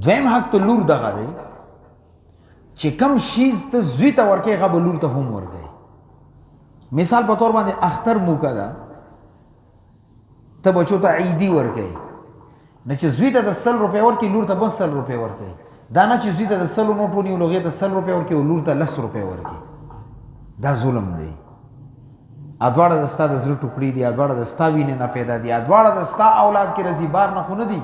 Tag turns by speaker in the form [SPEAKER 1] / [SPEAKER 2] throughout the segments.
[SPEAKER 1] دویم حق ته لور دغه دی چې کم شیز ته زوی ته ورکې هغه به لور ته هم ورکوي. مثال په طور باندې اختر موقع ده ته بچو ته عیدي ورکوي نه چې زوی ته د 100 روپۍ ورکوي لور ته بس 100 روپۍ ورکوي. دا نه چې زوی ته د 100 نوټ ونیو هغې ته 100 روپۍ ورکوي او لور ته 10 روپۍ ورکوي. دا ظلم دی. ادواړه د ستا د زړه ټوکړي دي، ادواړه د ستا وینې نه پیدا دي، ادواړه د ستا اولاد کې رضی بار نه خو نه دي.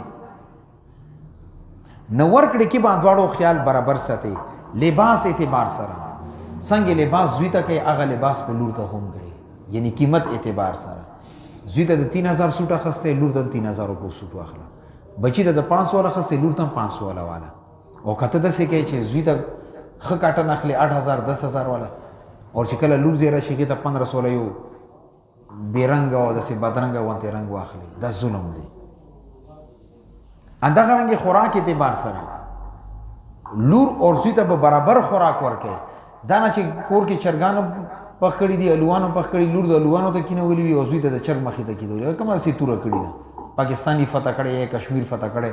[SPEAKER 1] نه ورکړې کې به ادواړو خیال برابر ساتي. لباس اعتبار سره څنګه لباس زوی ته کوي هغه لباس په لور ته هم کوي، یعنی قیمت اعتبار سره. زوی ته د 3000 سوټ اخسته لور ته 3000 روپۍ سوټ واخله، بچی ته د 500 اخسته لور ته 500 والا او کته داسې کوي چې زوی ته ښه کاټن اخلي 8000 10000 والا او چې کله لور زیره شي ته 1500 یو بیرنګ او داسې بدرنګ وانته رنګ واخلي. دا ظلم دی. اندغه رنګ خوراک اعتبار سره لور اور زوی ته به برابر خوراک ورکوي. دا نه چې کور کې چرګانو پخ کړي دي الوانو پخ کړي لور د الوانو ته کینولي وي او زوی ته د چرګ مخې ته کېدولي. کومه داسې توره کړې ده پاکستاني فتح کړی یا کشمیر فتح کړی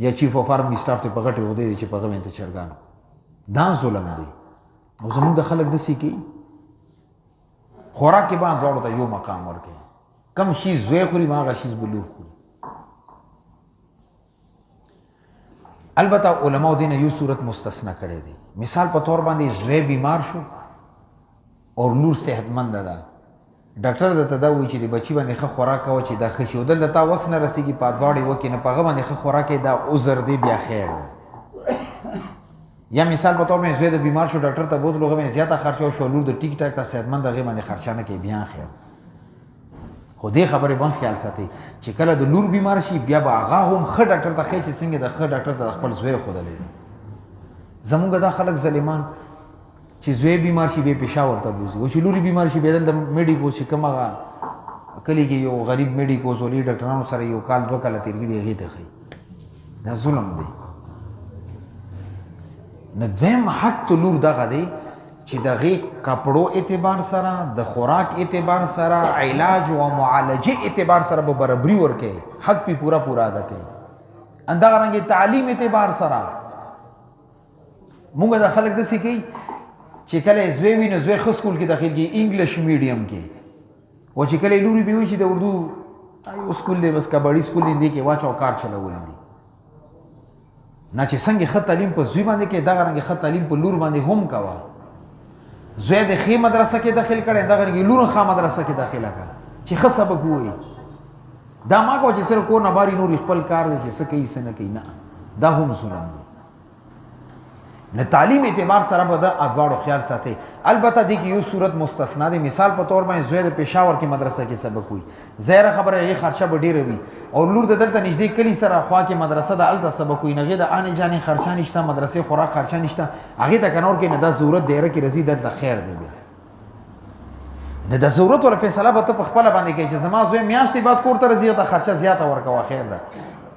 [SPEAKER 1] یا چیف اف آرمی سټاف ته په غټې عهدې دي چې په هغه باندې چرګانو. دا ظلم دی. او زمونږ د خلک داسې کوي. خوراک کې به دواړو ته یو مقام ورکوي. کم شي زوی خوري هغه شیز به لور خوري. البته علماء دین یو صورت مستثنا کړی دی. مثال په طور باندې زوی بیمار شو او لور صحتمند ده، ډاکټر درته دا وایي چې د بچي باندې ښه خوراک کوه چې دا ښه شي او دلته تا وس نه رسېږي په دواړې وکړي نه په هغه باندې ښه خوراک یې دا عذر دی بیا خیر دی. یا مثال په طور باندې زوی د بیمار شو ډاکټر ته بوتلو هغه باندې زیاته خرچه وشوه لور د ټیک ټاک ته صحتمند هغې باندې خرچه نه کوي بیا خیر. خو دې خبرې باندې خیال ساتئ چې کله د لور بیمار شي بیا به هغه هم ښه ډاکټر ته ښایي چې څنګه د ښه ډاکټر ته د خپل زوی ښودلی دی. زمونږ دا خلک ظالمان چې زوی بیمار شي بیا پېشاور ته بوځي او چې لورې بیمار شي بیا دلته میډیکوز چې کوم هغه کلي کې یو غریب میډیکوز ولي ډاکټرانو سره یو کال 2 کاله تېر کړي هغې ته ښایي. دا ظلم دی. نو دویم حق ته لور دغه دی چې د هغې کپړو اعتبار سره د خوراک اعتبار سره علاج او معالجې اعتبار سره به برابري ورکوي، حق پې پورا پورا ادا کوي. همدغه رنګې تعلیم اعتبار سره مونږ د خلک داسې کوي چې کله زوی وي نو زوی ښه سکول کې داخل کړي انګلیش میډیم کې او چې کله یې لورې به وي چې د اردو یو سکول دی بس کباړي سکول دی دې کې واچو کار چلول دي. نه چې څنګه ښه تعلیم په زوی باندې کې دغه رنګې ښه تعلیم په لور باندې هم کوه. زوی د ښې مدرسه کې داخل کړی دغه رنګې لور ښه مدرسه کې داخله کړه چې ښه سبق ووایي. دا ما کوه چې صرف کور نه باري نور خپل کار دی چې څه کوي څه نه کوي. نه دا هم ظلم دی. نه تعلیم اعتبار سره به د ادواړو خیال ساتي. البته دې کې یو صورت مستثنا دی. مثال په طور باندې زوی د پېښور کې مدرسه کې سبق وي ظاهره خبره هغې خرچه به ډېره وي او لور د دلته نږدې کلي سره خوا کې مدرسه ده هلته سبق وي نو هغې د آنې جانې خرچه نشته مدرسې خوراک خرچه نشته هغې ته که نور کې نه دا ضرورت دایره کې راځي دلته خیر دی. بیا نه د ضرورت ولا فیصله به ته په خپله باندې کوي چې زما زوی میاشتې بعد کور ته راځي ته خرچه زیاته ورکوه خیر ده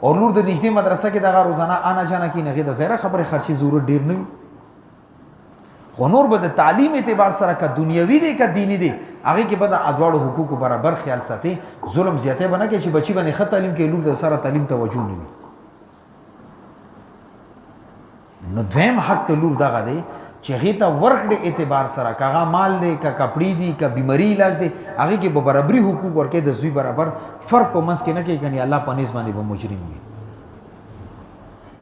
[SPEAKER 1] او لور د نږدې مدرسه کې دغه روزانه آنه جانه کې هغې د ظاهره خبرې خرچې ضرورت ډېر نه وي. خو نور به د تعلیم اعتبار سره که دنیوي دی که دیني دی هغې کې به د ادواړو حقوقو برابر خیال ساتي. ظلم زیاتی به نه کوي چې بچي باندې ښه تعلیم کوي لور د سره تعلیم توجه نه وي. نو دویم حق ته لور دغه دی چې هغې ته ورکړې اعتبار سره که هغه مال دی که کپړې دي که بیماري علاج دی هغې کې به برابري حقوق ورکوي د زوی برابر فرق په منځ کې نه کوي کنې الله په نیز باندې به مجرم وي.